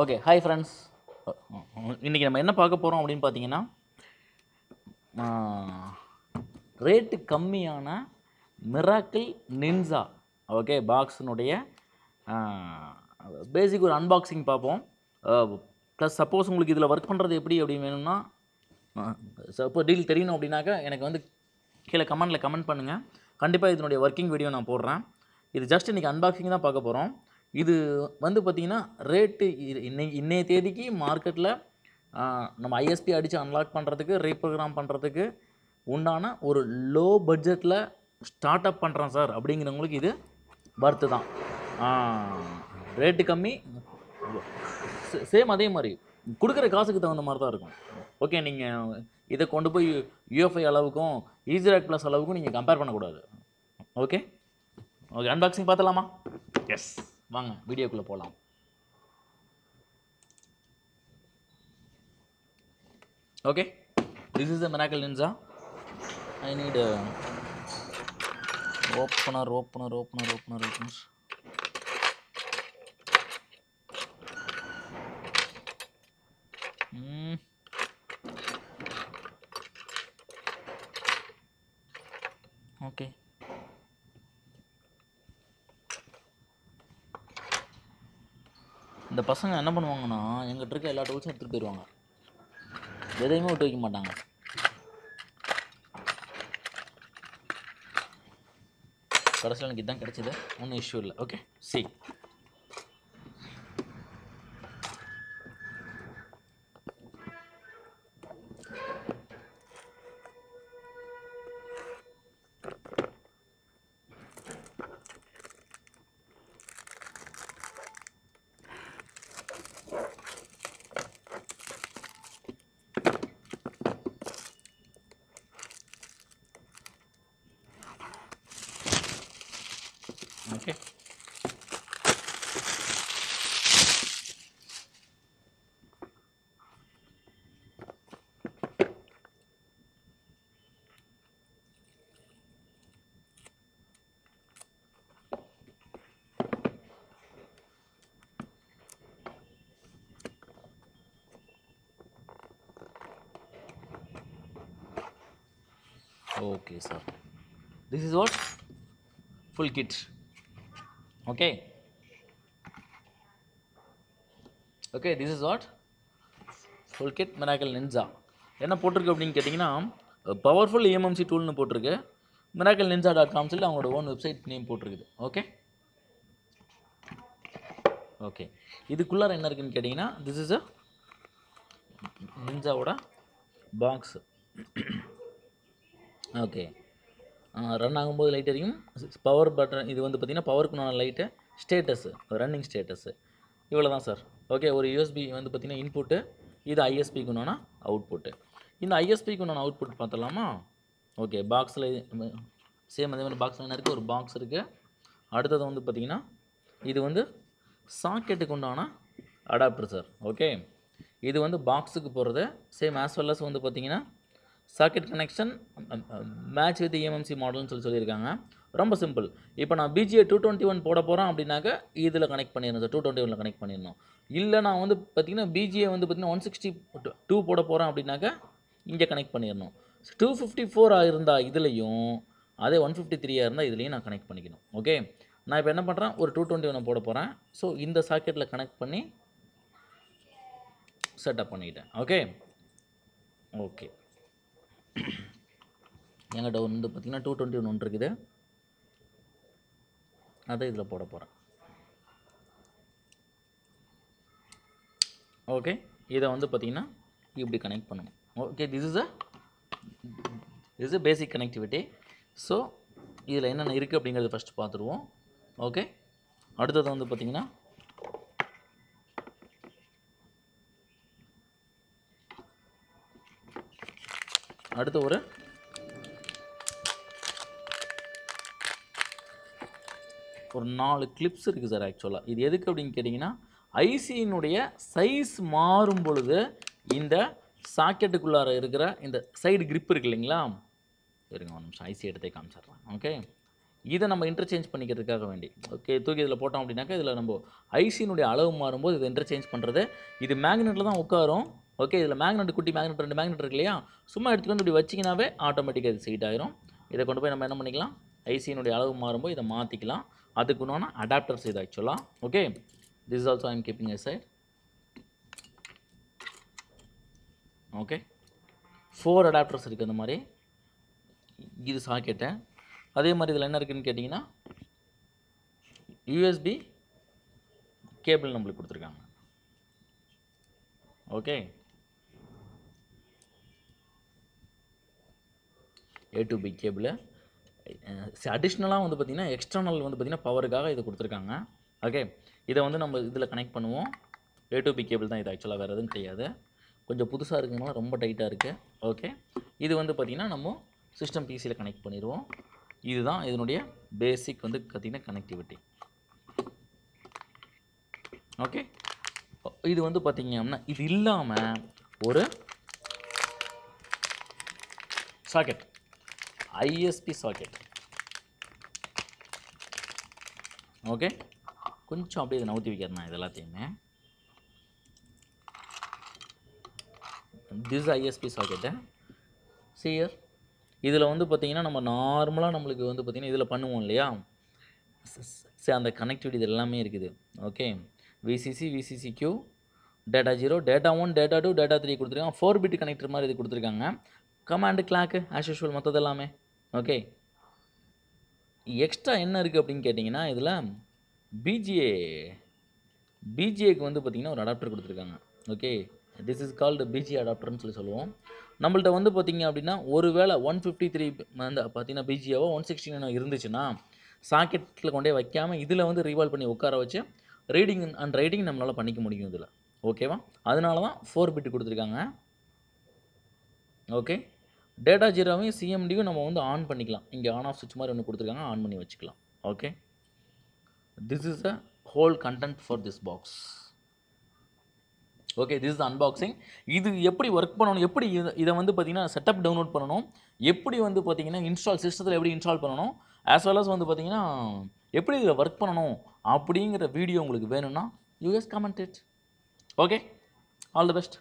Okay hi friends. இன்றைக்கி நம்ம என்ன பார்க்க போகிறோம் அப்படின்னு பார்த்தீங்கன்னா, ரேட்டு கம்மியான மிராக்கிள் நின்சா ஓகே பாக்ஸினுடைய பேசிக் ஒரு அன்பாக்சிங் பார்ப்போம். ப்ளஸ் சப்போஸ் உங்களுக்கு இதில் ஒர்க் பண்ணுறது எப்படி அப்படின்னு வேணும்னா, சப்போஸ் டீல் தெரியணும் அப்படின்னாக்கா எனக்கு வந்து கீழே கமெண்டில் கமெண்ட் பண்ணுங்கள். கண்டிப்பாக இதனுடைய ஒர்க்கிங் வீடியோ நான் போடுறேன். இது ஜஸ்ட் இன்றைக்கி அன்பாக்சிங் தான் பார்க்க போகிறோம். இது வந்து பார்த்திங்கன்னா ரேட்டு இன்னைய தேதிக்கு மார்க்கெட்டில் நம்ம ஐஎஸ்பி அடித்து அன்லாக் பண்ணுறதுக்கு ரீப்ரோக்ராம் பண்ணுறதுக்கு உண்டான ஒரு லோ பட்ஜெட்டில் ஸ்டார்ட் அப் பண்ணுறோம் சார் அப்படிங்கிறவங்களுக்கு இது பர்த்து தான். ரேட்டு கம்மி, சேம் அதே மாதிரி கொடுக்குற காசுக்கு தகுந்த மாதிரி தான் இருக்கும். ஓகே, நீங்கள் இதை கொண்டு போய் யூஎஃப்ஐ அளவுக்கும் ஈஸிராக் ப்ளஸ் அளவுக்கும் நீங்கள் கம்பேர் பண்ணக்கூடாது. ஓகே ஓகே, அன்பாக்சிங் பார்த்தலாமா? எஸ், வாங்க வீடியோக்குள்ளே போகலாம். Okay, this is the miracle ninja. I need opener. Okay, இந்த பசங்க என்ன பண்ணுவாங்கன்னா, எங்கிட்ட இருக்க எல்லா டூல்ஸும் எடுத்துகிட்டு போயிடுவாங்க, எதையுமே விட்டு வைக்க மாட்டாங்க. கடைசியில் எனக்கு இதுதான் கிடைச்சிது, ஒன்றும் இஷ்யூ இல்லை. Okay C, okay okay sir, this is what full kit. Okay, this is what full kit miracle ninja. என்ன போட்டிருக்கு அப்படின்னு கேட்டிங்கன்னா, பவர்ஃபுல் eMMC டூல்னு போட்டிருக்கு. miracleninja.com சொல்லி அவங்களோட ஓன் வெப்சைட் நேம் போட்டிருக்குது. ஓகே இதுக்குள்ளார என்ன இருக்குன்னு கேட்டிங்கன்னா, திஸ் இஸ் அ நின்ஜாவோட பாக்ஸ். ஓகே, ரன் ஆகும்போது லைட் எரியும், பவர் பட்டன். இது வந்து பார்த்திங்கன்னா பவருக்குண்டான லைட்டு, ஸ்டேட்டஸு, ரன்னிங் ஸ்டேட்டஸு, இவ்வளோ தான் சார். ஓகே, ஒரு யூஎஸ்பி வந்து பார்த்திங்கன்னா இன்புட்டு, இது ஐஎஸ்பிக்கு உண்டான அவுட்புட்டு. இந்த ஐஎஸ்பிக்கு உண்டான அவுட்புட் பார்த்துடலாமா? ஓகே, பாக்ஸில் சேம் அதே மாதிரி பாக்ஸில் என்ன இருக்குது, ஒரு பாக்ஸ் இருக்குது. அடுத்தது வந்து பார்த்திங்கன்னா இது வந்து சாக்கெட்டுக்கு உண்டான அடாப்டர் சார். ஓகே, இது வந்து பாக்ஸுக்கு போகிறது. சேம் ஆஸ் வெல் அஸ் வந்து பார்த்திங்கன்னா socket connection match with eMMC மாடல்னு சொல்லியிருக்காங்க. ரொம்ப சிம்பிள். இப்போ நான் பிஜிஏ 221 போட போகிறேன் அப்படின்னாக்க இதில் கனெக்ட் பண்ணிடணும் சார், 221 கனெக்ட் பண்ணிடணும். இல்லை நான் வந்து பார்த்திங்கன்னா பிஜிஏ வந்து பார்த்திங்கன்னா 162 போட போகிறேன் அப்படின்னாக்க இங்கே கனெக்ட் பண்ணிடணும். 254 இருந்தால் இதுலேயும், அதே 153 இருந்தால் இதுலேயும் நான் கனெக்ட் பண்ணிக்கணும். ஓகே, நான் இப்போ என்ன பண்ணுறேன், ஒரு 221 போட போகிறேன். ஸோ இந்த சாக்கெட்டில் கனெக்ட் பண்ணி செட்டப் பண்ணிக்கிட்டேன். ஓகே என்கிட்ட வந்து பார்த்திங்கன்னா 221 ஒன்று இருக்குது, அதை இதில் போட போகிறேன். ஓகே, இதை வந்து பார்த்திங்கன்னா இப்படி கனெக்ட் பண்ணணும். Okay, this is a basic connectivity. So இதில் என்னென்ன இருக்குது அப்படிங்கிறத ஃபஸ்ட்டு பார்த்துருவோம். ஓகே, அடுத்தது வந்து பார்த்திங்கன்னா அடுத்து ஒரு ஒரு 4 கிளிப்ஸ் இருக்குது சார். ஆக்சுவலாக இது எதுக்கு அப்படின்னு கேட்டிங்கன்னா, ஐசியினுடைய சைஸ் மாறும் பொழுது இந்த சாக்கெட்டுக்குள்ளார இருக்கிற இந்த சைடு கிரிப் இருக்கு இல்லைங்களா, இருங்க ஒரு நிமிஷம் ஐசி எடுத்தே காமிச்சிட்றேன். ஓகே, இதை நம்ம இன்டர்சேஞ்ச் பண்ணிக்கிறதுக்காக வேண்டி ஓகே தூக்கி இதில் போட்டோம் அப்படின்னாக்கா இதில் நம்ம ஐசியினுடைய அளவு மாறும்போது இதை இன்டர்சேஞ்ச் பண்ணுறது இது மேக்னெட்டில் தான் உட்காரும் ஓகே இதில் மேக்னெட் குட்டி மேக்னெட் 2 மேக்னெட் இருக்கு இல்லையா சும்மா எடுத்துகிட்டு வந்து இப்படி வச்சிங்கனாவே ஆட்டோமேட்டிக்காக இது சீட் ஆயிரும் இதை கொண்டு போய் நம்ம என்ன பண்ணிக்கலாம் ஐசியினுடைய அளவு மாறும்போது இதை மாற்றிக்கலாம் அதுக்குன்னு அடாப்டர்ஸ் இது ஆக்சுவலாக okay this also I am keeping a side okay 4 adapters இருக்குது அந்த மாதிரி இது சாக்கெட்டை அதே மாதிரி இதில் என்ன இருக்குதுன்னு கேட்டிங்கன்னா யூஎஸ்பி கேபிள் நம்மளுக்கு கொடுத்துருக்காங்க okay A to B cable அடிஷ்னலாக வந்து பார்த்திங்கன்னா எக்ஸ்டர்னல் வந்து பார்த்திங்கன்னா பவருக்காக இது கொடுத்துருக்காங்க ஓகே இதை வந்து நம்ம இதில் கனெக்ட் பண்ணுவோம் A to B கேபிள் தான் இது ஆக்சுவலாக வேறு எதுவும் கிடையாது கொஞ்சம் புதுசாக இருக்குதுனால ரொம்ப டைட்டாக இருக்குது ஓகே இது வந்து பார்த்திங்கன்னா நம்ம சிஸ்டம் பிசியில் கனெக்ட் பண்ணிடுவோம் இதுதான் இதனுடைய பேசிக் வந்து பார்த்திங்கன்னா கனெக்டிவிட்டி ஓகே இது வந்து பார்த்திங்க அப்படின்னா இது இல்லாமல் ஒரு சாக்கெட் ISP சாக்கெட் ஓகே கொஞ்சம் அப்படியே இதை நவுத்தி வைக்கிறேன் இது எல்லாத்தையுமே திஸ் ISP சாக்கெட்டு சியர் இதில் வந்து பார்த்திங்கன்னா நம்ம நார்மலாக நம்மளுக்கு வந்து பார்த்திங்கன்னா இதில் பண்ணுவோம் இல்லையா அந்த கனெக்டிவிட்டி இது எல்லாமே இருக்குது okay VCC Q data 0 data 1 data 2 data 3 கொடுத்துருக்காங்க 4 பிட் கனெக்டர் மாதிரி இது கொடுத்துருக்காங்க கமாண்டு கிளாக்கு ஆஸ் யூஷுவல் மற்றது எல்லாமே ஓகே எக்ஸ்ட்ரா என்ன இருக்குது அப்படின்னு கேட்டிங்கன்னா இதில் பிஜிஏக்கு வந்து பார்த்திங்கன்னா ஒரு அடாப்டர் கொடுத்துருக்காங்க okay this is called PGA அடாப்டர்னு சொல்லுவோம் நம்மள்ட்ட வந்து பார்த்திங்க அப்படின்னா ஒரு வேளை 153 வந்து பார்த்திங்கன்னா பிஜிஏவோ 169 இருந்துச்சுன்னா சாக்கெட்டில் கொண்டே வைக்காமல் இதில் வந்து ரீவால்வ் பண்ணி உட்கார வச்சு ரீடிங் அண்ட் ரைட்டிங் நம்மளால் பண்ணிக்க முடியும் இதில் ஓகேவா அதனால தான் 4 பிட் கொடுத்துருக்காங்க ஓகே டேட்டா ஜீரோவையும் சிஎம்டியும் நம்ம வந்து ஆன் பண்ணிக்கலாம் இங்கே ஆன் ஆஃப் சுவிட்ச் மாதிரி ஒன்று கொடுத்துருக்காங்க ஆன் பண்ணி வச்சுக்கலாம் okay this is a whole content for this box okay this is unboxing இது எப்படி ஒர்க் பண்ணணும் எப்படி இதை வந்து பார்த்திங்கன்னா செட்டப் டவுன்லோட் பண்ணணும் எப்படி வந்து பார்த்திங்கன்னா இன்ஸ்டால் சிஸ்டத்தில் எப்படி இன்ஸ்டால் பண்ணணும் ஆஸ் வெல் அஸ் வந்து பார்த்திங்கன்னா எப்படி இதில் ஒர்க் பண்ணணும் அப்படிங்கிற வீடியோ உங்களுக்கு வேணும்னா US comment it okay all the best